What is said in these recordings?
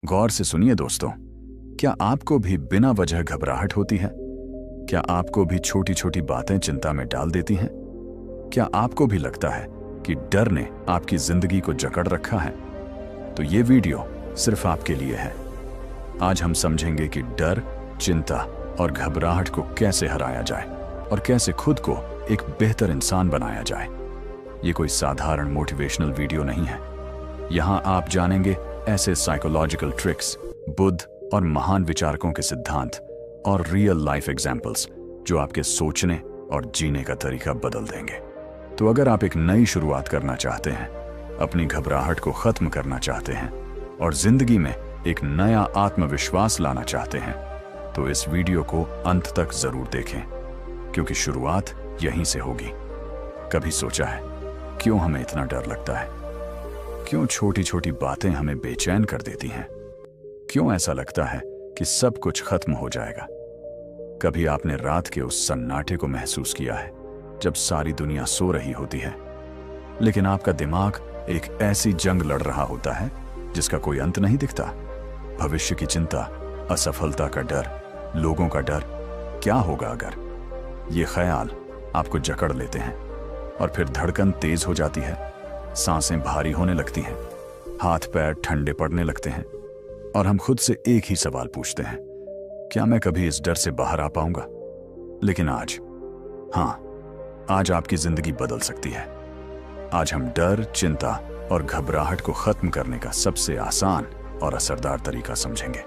गौर से सुनिए दोस्तों, क्या आपको भी बिना वजह घबराहट होती है? क्या आपको भी छोटी छोटी बातें चिंता में डाल देती हैं? क्या आपको भी लगता है कि डर ने आपकी जिंदगी को जकड़ रखा है? तो ये वीडियो सिर्फ आपके लिए है। आज हम समझेंगे कि डर, चिंता और घबराहट को कैसे हराया जाए और कैसे खुद को एक बेहतर इंसान बनाया जाए। ये कोई साधारण मोटिवेशनल वीडियो नहीं है। यहाँ आप जानेंगे ऐसे साइकोलॉजिकल ट्रिक्स, बुद्ध और महान विचारकों के सिद्धांत और रियल लाइफ एग्जाम्पल्स जो आपके सोचने और जीने का तरीका बदल देंगे। तो अगर आप एक नई शुरुआत करना चाहते हैं, अपनी घबराहट को खत्म करना चाहते हैं और जिंदगी में एक नया आत्मविश्वास लाना चाहते हैं, तो इस वीडियो को अंत तक जरूर देखें, क्योंकि शुरुआत यहीं से होगी। कभी सोचा है क्यों हमें इतना डर लगता है? क्यों छोटी छोटी बातें हमें बेचैन कर देती हैं? क्यों ऐसा लगता है कि सब कुछ खत्म हो जाएगा? कभी आपने रात के उस सन्नाटे को महसूस किया है जब सारी दुनिया सो रही होती है, लेकिन आपका दिमाग एक ऐसी जंग लड़ रहा होता है जिसका कोई अंत नहीं दिखता? भविष्य की चिंता, असफलता का डर, लोगों का डर, क्या होगा अगर? ये ख्याल आपको जकड़ लेते हैं और फिर धड़कन तेज हो जाती है, सांसें भारी होने लगती हैं, हाथ पैर ठंडे पड़ने लगते हैं और हम खुद से एक ही सवाल पूछते हैं, क्या मैं कभी इस डर से बाहर आ पाऊंगा? लेकिन आज, हाँ, आज आपकी जिंदगी बदल सकती है। आज हम डर, चिंता और घबराहट को खत्म करने का सबसे आसान और असरदार तरीका समझेंगे।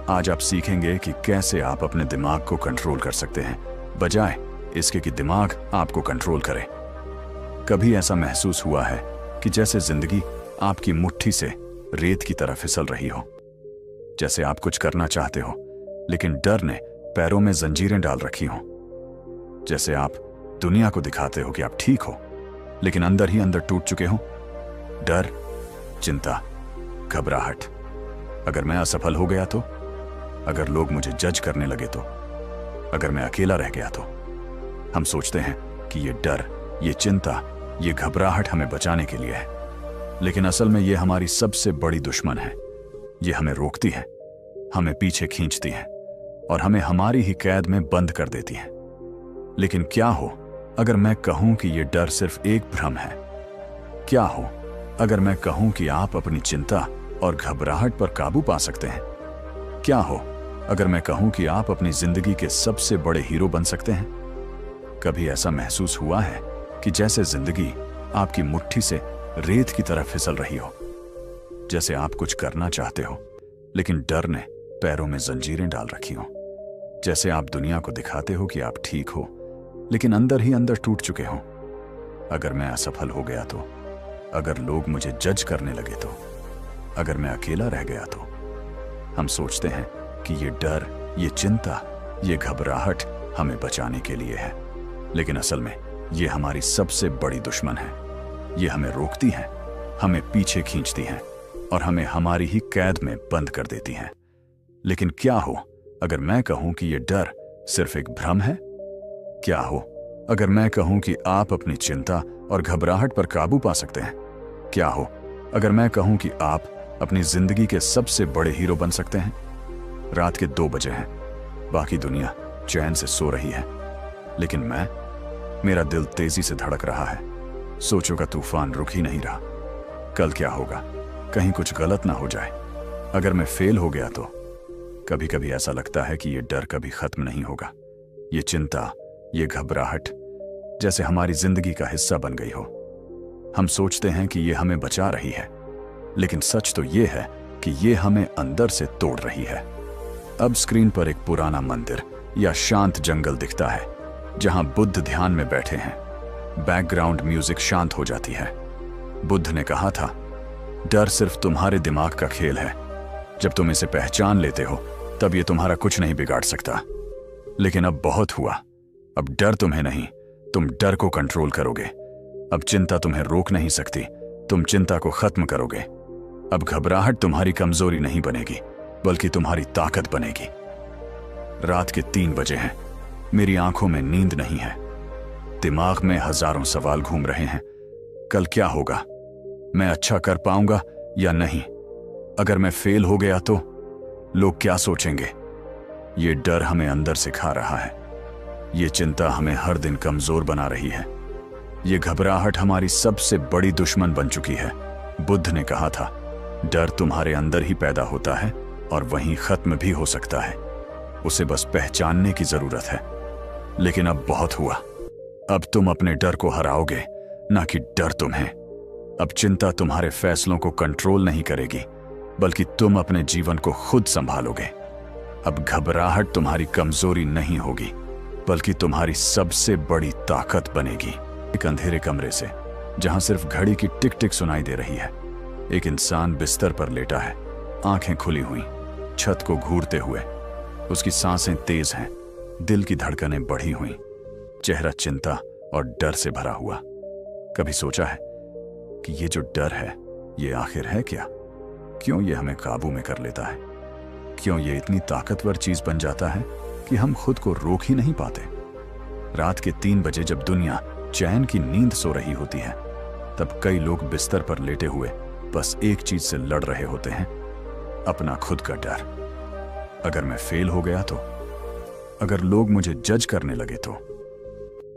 आज आप सीखेंगे कि कैसे आप अपने दिमाग को कंट्रोल कर सकते हैं, बजाय इसके कि दिमाग आपको कंट्रोल करे। कभी ऐसा महसूस हुआ है कि जैसे जिंदगी आपकी मुट्ठी से रेत की तरह फिसल रही हो? जैसे आप कुछ करना चाहते हो लेकिन डर ने पैरों में जंजीरें डाल रखी हो? जैसे आप दुनिया को दिखाते हो कि आप ठीक हो, लेकिन अंदर ही अंदर टूट चुके हो? डर, चिंता, घबराहट। अगर मैं असफल हो गया तो? अगर लोग मुझे जज करने लगे तो? अगर मैं अकेला रह गया तो? हम सोचते हैं कि ये डर, ये चिंता, ये घबराहट हमें बचाने के लिए है, लेकिन असल में ये हमारी सबसे बड़ी दुश्मन है। ये हमें रोकती है, हमें पीछे खींचती है और हमें हमारी ही कैद में बंद कर देती है। लेकिन क्या हो अगर मैं कहूं कि ये डर सिर्फ एक भ्रम है? क्या हो अगर मैं कहूं कि आप अपनी चिंता और घबराहट पर काबू पा सकते हैं? क्या हो अगर मैं कहूं कि आप अपनी जिंदगी के सबसे बड़े हीरो बन सकते हैं? कभी ऐसा महसूस हुआ है कि जैसे जिंदगी आपकी मुट्ठी से रेत की तरह फिसल रही हो? जैसे आप कुछ करना चाहते हो लेकिन डर ने पैरों में जंजीरें डाल रखी हो? जैसे आप दुनिया को दिखाते हो कि आप ठीक हो, लेकिन अंदर ही अंदर टूट चुके हो? अगर मैं असफल हो गया तो? अगर लोग मुझे जज करने लगे तो? अगर मैं अकेला रह गया तो? हम सोचते हैं कि ये डर, ये चिंता, ये घबराहट हमें बचाने के लिए है, लेकिन असल में ये हमारी सबसे बड़ी दुश्मन है। ये हमें रोकती है, हमें पीछे खींचती है और हमें हमारी ही कैद में बंद कर देती है। लेकिन क्या हो अगर मैं कहूं कि ये डर सिर्फ एक भ्रम है? क्या हो अगर मैं कहूं कि आप अपनी चिंता और घबराहट पर काबू पा सकते हैं? क्या हो अगर मैं कहूं कि आप अपनी जिंदगी के सबसे बड़े हीरो बन सकते हैं? रात के 2 बजे हैं, बाकी दुनिया चैन से सो रही है, लेकिन मेरा दिल तेजी से धड़क रहा है। सोचों का तूफान रुक ही नहीं रहा। कल क्या होगा? कहीं कुछ गलत ना हो जाए। अगर मैं फेल हो गया तो? कभी कभी ऐसा लगता है कि ये डर कभी खत्म नहीं होगा। ये चिंता, ये घबराहट जैसे हमारी जिंदगी का हिस्सा बन गई हो। हम सोचते हैं कि ये हमें बचा रही है, लेकिन सच तो ये है कि ये हमें अंदर से तोड़ रही है। अब स्क्रीन पर एक पुराना मंदिर या शांत जंगल दिखता है जहां बुद्ध ध्यान में बैठे हैं। बैकग्राउंड म्यूजिक शांत हो जाती है। बुद्ध ने कहा था, डर सिर्फ तुम्हारे दिमाग का खेल है। जब तुम इसे पहचान लेते हो तब ये तुम्हारा कुछ नहीं बिगाड़ सकता। लेकिन अब बहुत हुआ। अब डर तुम्हें नहीं, तुम डर को कंट्रोल करोगे। अब चिंता तुम्हें रोक नहीं सकती, तुम चिंता को खत्म करोगे। अब घबराहट तुम्हारी कमजोरी नहीं बनेगी, बल्कि तुम्हारी ताकत बनेगी। रात के 3 बजे हैं, मेरी आंखों में नींद नहीं है, दिमाग में हजारों सवाल घूम रहे हैं। कल क्या होगा? मैं अच्छा कर पाऊंगा या नहीं? अगर मैं फेल हो गया तो लोग क्या सोचेंगे? ये डर हमें अंदर से खा रहा है। ये चिंता हमें हर दिन कमजोर बना रही है। ये घबराहट हमारी सबसे बड़ी दुश्मन बन चुकी है। बुद्ध ने कहा था, डर तुम्हारे अंदर ही पैदा होता है और वहीं खत्म भी हो सकता है। उसे बस पहचानने की जरूरत है। लेकिन अब बहुत हुआ। अब तुम अपने डर को हराओगे, ना कि डर तुम्हें। अब चिंता तुम्हारे फैसलों को कंट्रोल नहीं करेगी, बल्कि तुम अपने जीवन को खुद संभालोगे। अब घबराहट तुम्हारी कमजोरी नहीं होगी, बल्कि तुम्हारी सबसे बड़ी ताकत बनेगी। एक अंधेरे कमरे से, जहां सिर्फ घड़ी की टिक टिक सुनाई दे रही है, एक इंसान बिस्तर पर लेटा है, आंखें खुली हुई, छत को घूरते हुए। उसकी सांसें तेज हैं, दिल की धड़कनें बढ़ी हुई, चेहरा चिंता और डर से भरा हुआ। कभी सोचा है कि ये जो डर है, ये आखिर है क्या? क्यों ये हमें काबू में कर लेता है? क्यों ये इतनी ताकतवर चीज बन जाता है कि हम खुद को रोक ही नहीं पाते? रात के 3 बजे जब दुनिया चैन की नींद सो रही होती है, तब कई लोग बिस्तर पर लेटे हुए बस एक चीज से लड़ रहे होते हैं, अपना खुद का डर। अगर मैं फेल हो गया तो? अगर लोग मुझे जज करने लगे तो?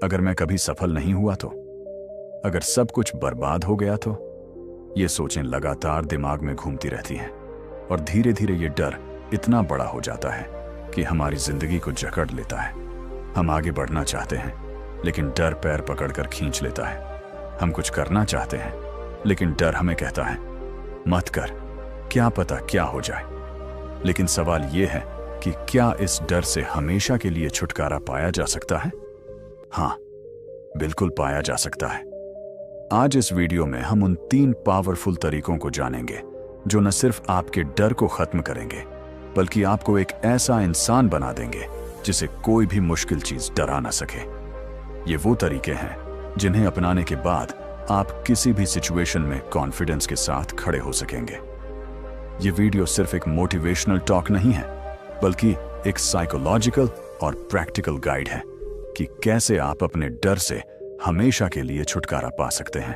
अगर मैं कभी सफल नहीं हुआ तो? अगर सब कुछ बर्बाद हो गया तो? ये सोचें लगातार दिमाग में घूमती रहती हैं, और धीरे धीरे ये डर इतना बड़ा हो जाता है कि हमारी जिंदगी को जकड़ लेता है। हम आगे बढ़ना चाहते हैं, लेकिन डर पैर पकड़कर खींच लेता है। हम कुछ करना चाहते हैं, लेकिन डर हमें कहता है, मत कर, क्या पता क्या हो जाए। लेकिन सवाल यह है कि क्या इस डर से हमेशा के लिए छुटकारा पाया जा सकता है? हाँ, बिल्कुल पाया जा सकता है। आज इस वीडियो में हम उन 3 पावरफुल तरीकों को जानेंगे जो न सिर्फ आपके डर को खत्म करेंगे, बल्कि आपको एक ऐसा इंसान बना देंगे जिसे कोई भी मुश्किल चीज डरा ना सके। ये वो तरीके हैं जिन्हें अपनाने के बाद आप किसी भी सिचुएशन में कॉन्फिडेंस के साथ खड़े हो सकेंगे। ये वीडियो सिर्फ एक मोटिवेशनल टॉक नहीं है, बल्कि एक साइकोलॉजिकल और प्रैक्टिकल गाइड है कि कैसे आप अपने डर से हमेशा के लिए छुटकारा पा सकते हैं।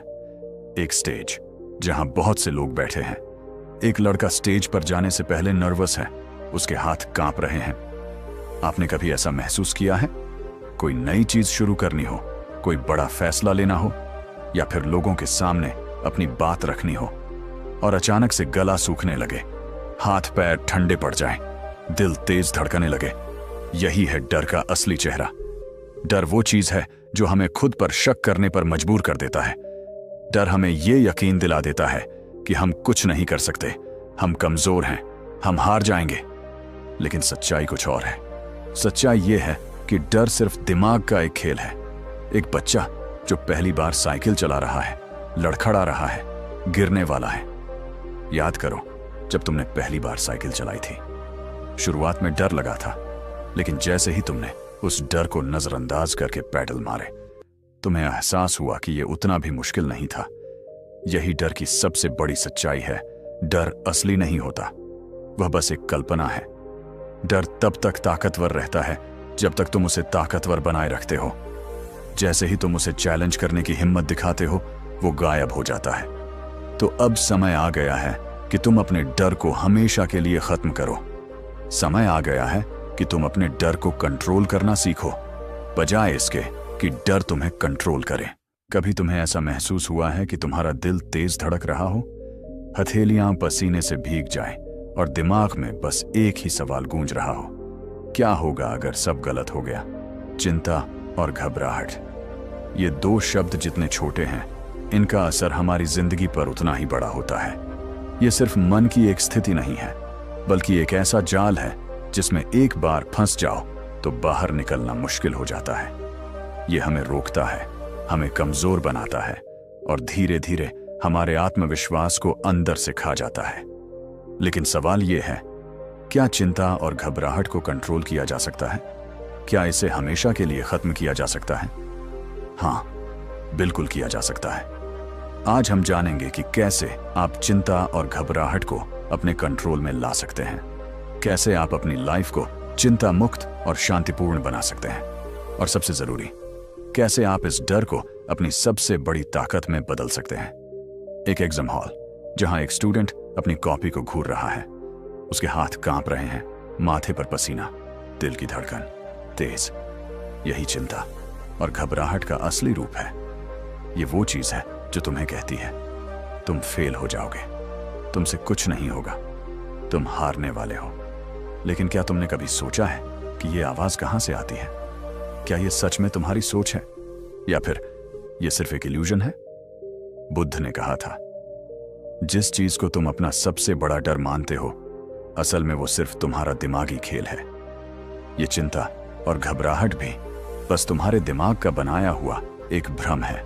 एक स्टेज जहां बहुत से लोग बैठे हैं। एक लड़का स्टेज पर जाने से पहले नर्वस है, उसके हाथ कांप रहे हैं। आपने कभी ऐसा महसूस किया है? कोई नई चीज शुरू करनी हो, कोई बड़ा फैसला लेना हो, या फिर लोगों के सामने अपनी बात रखनी हो, और अचानक से गला सूखने लगे, हाथ पैर ठंडे पड़ जाएं, दिल तेज धड़कने लगे। यही है डर का असली चेहरा। डर वो चीज है जो हमें खुद पर शक करने पर मजबूर कर देता है। डर हमें ये यकीन दिला देता है कि हम कुछ नहीं कर सकते, हम कमजोर हैं, हम हार जाएंगे। लेकिन सच्चाई कुछ और है। सच्चाई ये है कि डर सिर्फ दिमाग का एक खेल है। एक बच्चा जो पहली बार साइकिल चला रहा है, लड़खड़ा रहा है, गिरने वाला है। याद करो जब तुमने पहली बार साइकिल चलाई थी। शुरुआत में डर लगा था, लेकिन जैसे ही तुमने उस डर को नजरअंदाज करके पैडल मारे, तुम्हें एहसास हुआ कि यह उतना भी मुश्किल नहीं था। यही डर की सबसे बड़ी सच्चाई है। डर असली नहीं होता, वह बस एक कल्पना है। डर तब तक ताकतवर रहता है जब तक तुम उसे ताकतवर बनाए रखते हो। जैसे ही तुम उसे चैलेंज करने की हिम्मत दिखाते हो, वो गायब हो जाता है। तो अब समय आ गया है कि तुम अपने डर को हमेशा के लिए खत्म करो। समय आ गया है कि तुम अपने डर को कंट्रोल करना सीखो, बजाय इसके कि डर तुम्हें कंट्रोल करे। कभी तुम्हें ऐसा महसूस हुआ है कि तुम्हारा दिल तेज धड़क रहा हो, हथेलियां पसीने से भीग जाएं और दिमाग में बस एक ही सवाल गूंज रहा हो, क्या होगा अगर सब गलत हो गया? चिंता और घबराहट, ये 2 शब्द जितने छोटे हैं, इनका असर हमारी जिंदगी पर उतना ही बड़ा होता है। ये सिर्फ मन की एक स्थिति नहीं है, बल्कि एक ऐसा जाल है जिसमें एक बार फंस जाओ तो बाहर निकलना मुश्किल हो जाता है। ये हमें रोकता है, हमें कमजोर बनाता है और धीरे धीरे हमारे आत्मविश्वास को अंदर से खा जाता है। लेकिन सवाल यह है, क्या चिंता और घबराहट को कंट्रोल किया जा सकता है? क्या इसे हमेशा के लिए खत्म किया जा सकता है? हाँ, बिल्कुल किया जा सकता है। आज हम जानेंगे कि कैसे आप चिंता और घबराहट को अपने कंट्रोल में ला सकते हैं, कैसे आप अपनी लाइफ को चिंता मुक्त और शांतिपूर्ण बना सकते हैं, और सबसे जरूरी, कैसे आप इस डर को अपनी सबसे बड़ी ताकत में बदल सकते हैं। एक एग्जाम हॉल जहां एक स्टूडेंट अपनी कॉपी को घूर रहा है। उसके हाथ कांप रहे हैं, माथे पर पसीना, दिल की धड़कन तेज। यही चिंता और घबराहट का असली रूप है। ये वो चीज है जो तुम्हें कहती है तुम फेल हो जाओगे, तुमसे कुछ नहीं होगा, तुम हारने वाले हो। लेकिन क्या तुमने कभी सोचा है कि ये आवाज कहां से आती है? क्या ये सच में तुम्हारी सोच है या फिर ये सिर्फ एक इल्यूजन है? बुद्ध ने कहा था, जिस चीज को तुम अपना सबसे बड़ा डर मानते हो, असल में वो सिर्फ तुम्हारा दिमागी खेल है। ये चिंता और घबराहट भी बस तुम्हारे दिमाग का बनाया हुआ एक भ्रम है।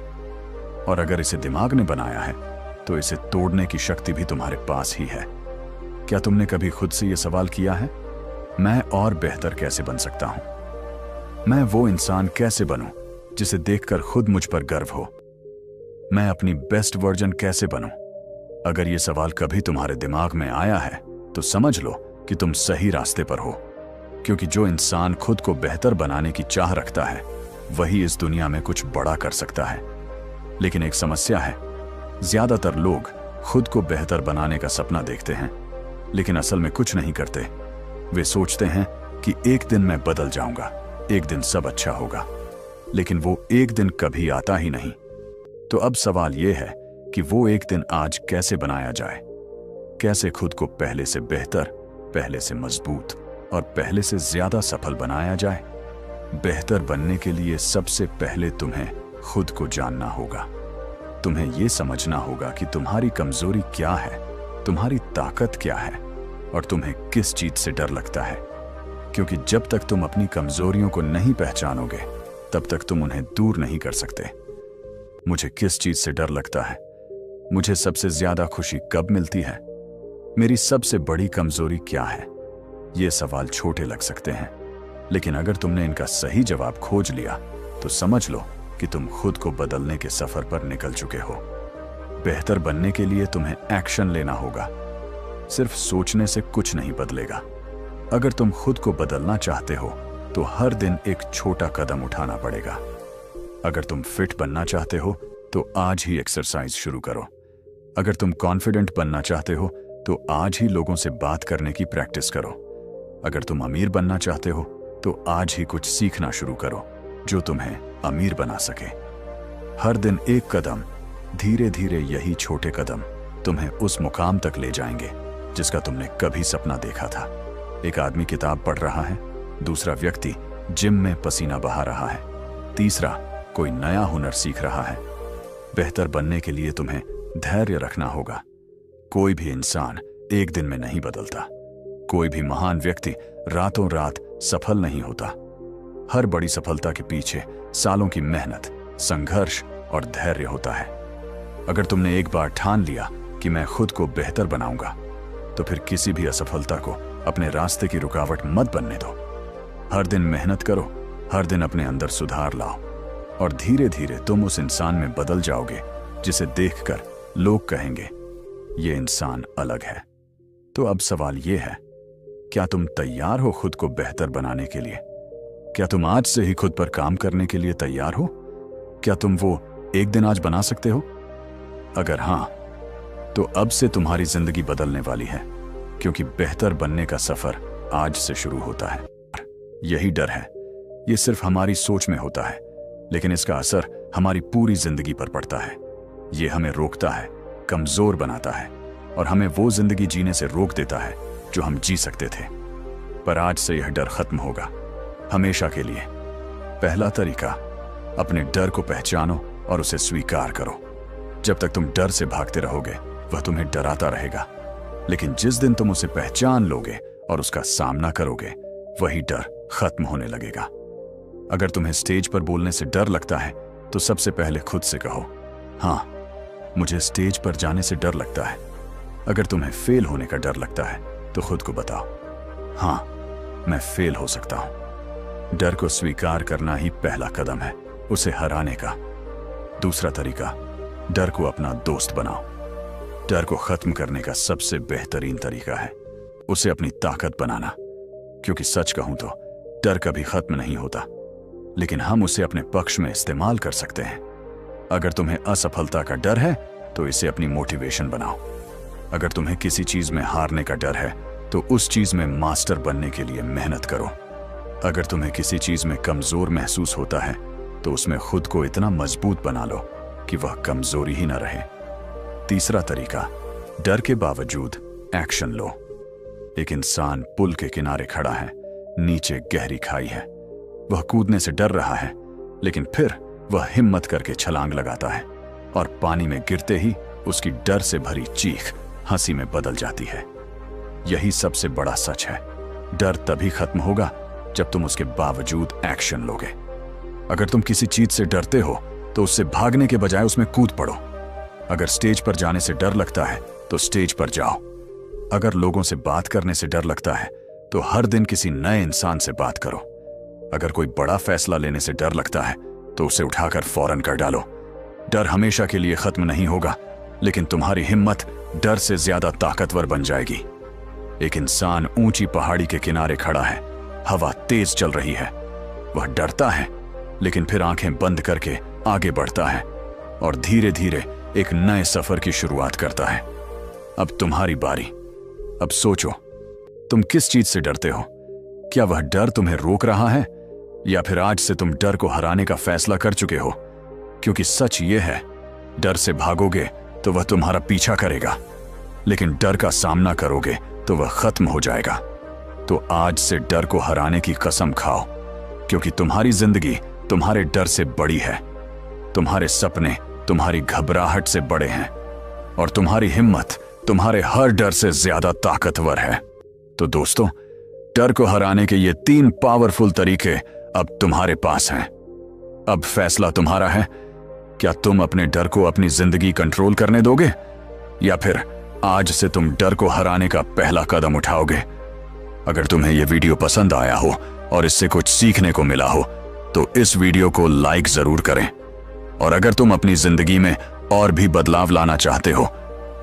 और अगर इसे दिमाग ने बनाया है तो इसे तोड़ने की शक्ति भी तुम्हारे पास ही है। क्या तुमने कभी खुद से यह सवाल किया है, मैं और बेहतर कैसे बन सकता हूं? मैं वो इंसान कैसे बनूं जिसे देखकर खुद मुझ पर गर्व हो? मैं अपनी बेस्ट वर्जन कैसे बनूं? अगर यह सवाल कभी तुम्हारे दिमाग में आया है तो समझ लो कि तुम सही रास्ते पर हो। क्योंकि जो इंसान खुद को बेहतर बनाने की चाह रखता है वही इस दुनिया में कुछ बड़ा कर सकता है। लेकिन एक समस्या है, ज्यादातर लोग खुद को बेहतर बनाने का सपना देखते हैं लेकिन असल में कुछ नहीं करते। वे सोचते हैं कि एक दिन मैं बदल जाऊंगा, एक दिन सब अच्छा होगा, लेकिन वो एक दिन कभी आता ही नहीं। तो अब सवाल यह है कि वो एक दिन आज कैसे बनाया जाए? कैसे खुद को पहले से बेहतर, पहले से मजबूत और पहले से ज्यादा सफल बनाया जाए? बेहतर बनने के लिए सबसे पहले तुम्हें खुद को जानना होगा। तुम्हें यह समझना होगा कि तुम्हारी कमजोरी क्या है, तुम्हारी ताकत क्या है और तुम्हें किस चीज से डर लगता है। क्योंकि जब तक तुम अपनी कमजोरियों को नहीं पहचानोगे तब तक तुम उन्हें दूर नहीं कर सकते। मुझे किस चीज से डर लगता है? मुझे सबसे ज्यादा खुशी कब मिलती है? मेरी सबसे बड़ी कमजोरी क्या है? ये सवाल छोटे लग सकते हैं, लेकिन अगर तुमने इनका सही जवाब खोज लिया तो समझ लो कि तुम खुद को बदलने के सफर पर निकल चुके हो। बेहतर बनने के लिए तुम्हें एक्शन लेना होगा। सिर्फ सोचने से कुछ नहीं बदलेगा। अगर तुम खुद को बदलना चाहते हो तो हर दिन एक छोटा कदम उठाना पड़ेगा। अगर तुम फिट बनना चाहते हो तो आज ही एक्सरसाइज शुरू करो। अगर तुम कॉन्फिडेंट बनना चाहते हो तो आज ही लोगों से बात करने की प्रैक्टिस करो। अगर तुम अमीर बनना चाहते हो तो आज ही कुछ सीखना शुरू करो जो तुम्हें अमीर बना सके। हर दिन एक कदम, धीरे धीरे यही छोटे कदम तुम्हें उस मुकाम तक ले जाएंगे जिसका तुमने कभी सपना देखा था। एक आदमी किताब पढ़ रहा है, दूसरा व्यक्ति जिम में पसीना बहा रहा है, तीसरा कोई नया हुनर सीख रहा है। बेहतर बनने के लिए तुम्हें धैर्य रखना होगा। कोई भी इंसान एक दिन में नहीं बदलता। कोई भी महान व्यक्ति रातों रात सफल नहीं होता। हर बड़ी सफलता के पीछे सालों की मेहनत, संघर्ष और धैर्य होता है। अगर तुमने एक बार ठान लिया कि मैं खुद को बेहतर बनाऊंगा तो फिर किसी भी असफलता को अपने रास्ते की रुकावट मत बनने दो। हर दिन मेहनत करो, हर दिन अपने अंदर सुधार लाओ और धीरे धीरे तुम उस इंसान में बदल जाओगे जिसे देखकर लोग कहेंगे ये इंसान अलग है। तो अब सवाल ये है, क्या तुम तैयार हो खुद को बेहतर बनाने के लिए? क्या तुम आज से ही खुद पर काम करने के लिए तैयार हो? क्या तुम वो एक दिन आज बना सकते हो? अगर हां, तो अब से तुम्हारी जिंदगी बदलने वाली है, क्योंकि बेहतर बनने का सफर आज से शुरू होता है। यही डर है, ये सिर्फ हमारी सोच में होता है, लेकिन इसका असर हमारी पूरी जिंदगी पर पड़ता है। ये हमें रोकता है, कमजोर बनाता है और हमें वो जिंदगी जीने से रोक देता है जो हम जी सकते थे। पर आज से यह डर खत्म होगा, हमेशा के लिए। पहला तरीका, अपने डर को पहचानो और उसे स्वीकार करो। जब तक तुम डर से भागते रहोगे वह तुम्हें डराता रहेगा, लेकिन जिस दिन तुम उसे पहचान लोगे और उसका सामना करोगे वही डर खत्म होने लगेगा। अगर तुम्हें स्टेज पर बोलने से डर लगता है तो सबसे पहले खुद से कहो, हाँ, मुझे स्टेज पर जाने से डर लगता है। अगर तुम्हें फेल होने का डर लगता है तो खुद को बताओ, हाँ, मैं फेल हो सकता हूं। डर को स्वीकार करना ही पहला कदम है उसे हराने का। दूसरा तरीका, डर को अपना दोस्त बनाओ। डर को खत्म करने का सबसे बेहतरीन तरीका है उसे अपनी ताकत बनाना। क्योंकि सच कहूं तो डर कभी खत्म नहीं होता, लेकिन हम उसे अपने पक्ष में इस्तेमाल कर सकते हैं। अगर तुम्हें असफलता का डर है तो इसे अपनी मोटिवेशन बनाओ। अगर तुम्हें किसी चीज में हारने का डर है तो उस चीज में मास्टर बनने के लिए मेहनत करो। अगर तुम्हें किसी चीज में कमजोर महसूस होता है तो उसमें खुद को इतना मजबूत बना लो कि वह कमजोरी ही न रहे। तीसरा तरीका, डर के बावजूद एक्शन लो। एक इंसान पुल के किनारे खड़ा है, नीचे गहरी खाई है। वह कूदने से डर रहा है, लेकिन फिर वह हिम्मत करके छलांग लगाता है और पानी में गिरते ही उसकी डर से भरी चीख हंसी में बदल जाती है। यही सबसे बड़ा सच है। डर तभी खत्म होगा जब तुम उसके बावजूद एक्शन लोगे। अगर तुम किसी चीज से डरते हो तो उससे भागने के बजाय उसमें कूद पड़ो। अगर स्टेज पर जाने से डर लगता है तो स्टेज पर जाओ। अगर लोगों से बात करने से डर लगता है तो हर दिन किसी नए इंसान से बात करो। अगर कोई बड़ा फैसला लेने से डर लगता है तो उसे उठाकर फौरन कर डालो। डर हमेशा के लिए खत्म नहीं होगा, लेकिन तुम्हारी हिम्मत डर से ज्यादा ताकतवर बन जाएगी। एक इंसान ऊंची पहाड़ी के किनारे खड़ा है, हवा तेज चल रही है। वह डरता है, लेकिन फिर आंखें बंद करके आगे बढ़ता है और धीरे धीरे एक नए सफर की शुरुआत करता है। अब तुम्हारी बारी। अब सोचो, तुम किस चीज से डरते हो? क्या वह डर तुम्हें रोक रहा है, या फिर आज से तुम डर को हराने का फैसला कर चुके हो? क्योंकि सच ये है, डर से भागोगे तो वह तुम्हारा पीछा करेगा, लेकिन डर का सामना करोगे तो वह खत्म हो जाएगा। तो आज से डर को हराने की कसम खाओ, क्योंकि तुम्हारी जिंदगी तुम्हारे डर से बड़ी है। तुम्हारे सपने तुम्हारी घबराहट से बड़े हैं और तुम्हारी हिम्मत तुम्हारे हर डर से ज्यादा ताकतवर है। तो दोस्तों, डर को हराने के ये 3 पावरफुल तरीके अब तुम्हारे पास हैं। अब फैसला तुम्हारा है। क्या तुम अपने डर को अपनी जिंदगी कंट्रोल करने दोगे, या फिर आज से तुम डर को हराने का पहला कदम उठाओगे? अगर तुम्हें यह वीडियो पसंद आया हो और इससे कुछ सीखने को मिला हो तो इस वीडियो को लाइक जरूर करें। और अगर तुम अपनी जिंदगी में और भी बदलाव लाना चाहते हो,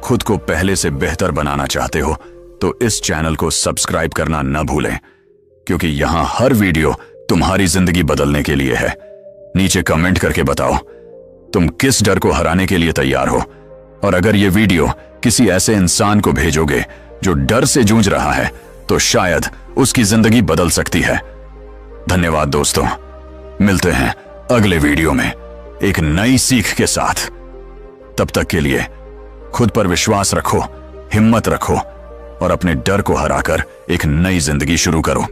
खुद को पहले से बेहतर बनाना चाहते हो, तो इस चैनल को सब्सक्राइब करना न भूलें, क्योंकि यहां हर वीडियो तुम्हारी जिंदगी बदलने के लिए है। नीचे कमेंट करके बताओ तुम किस डर को हराने के लिए तैयार हो, और अगर यह वीडियो किसी ऐसे इंसान को भेजोगे जो डर से जूझ रहा है तो शायद उसकी जिंदगी बदल सकती है। धन्यवाद दोस्तों, मिलते हैं अगले वीडियो में एक नई सीख के साथ। तब तक के लिए खुद पर विश्वास रखो, हिम्मत रखो और अपने डर को हराकर एक नई जिंदगी शुरू करो।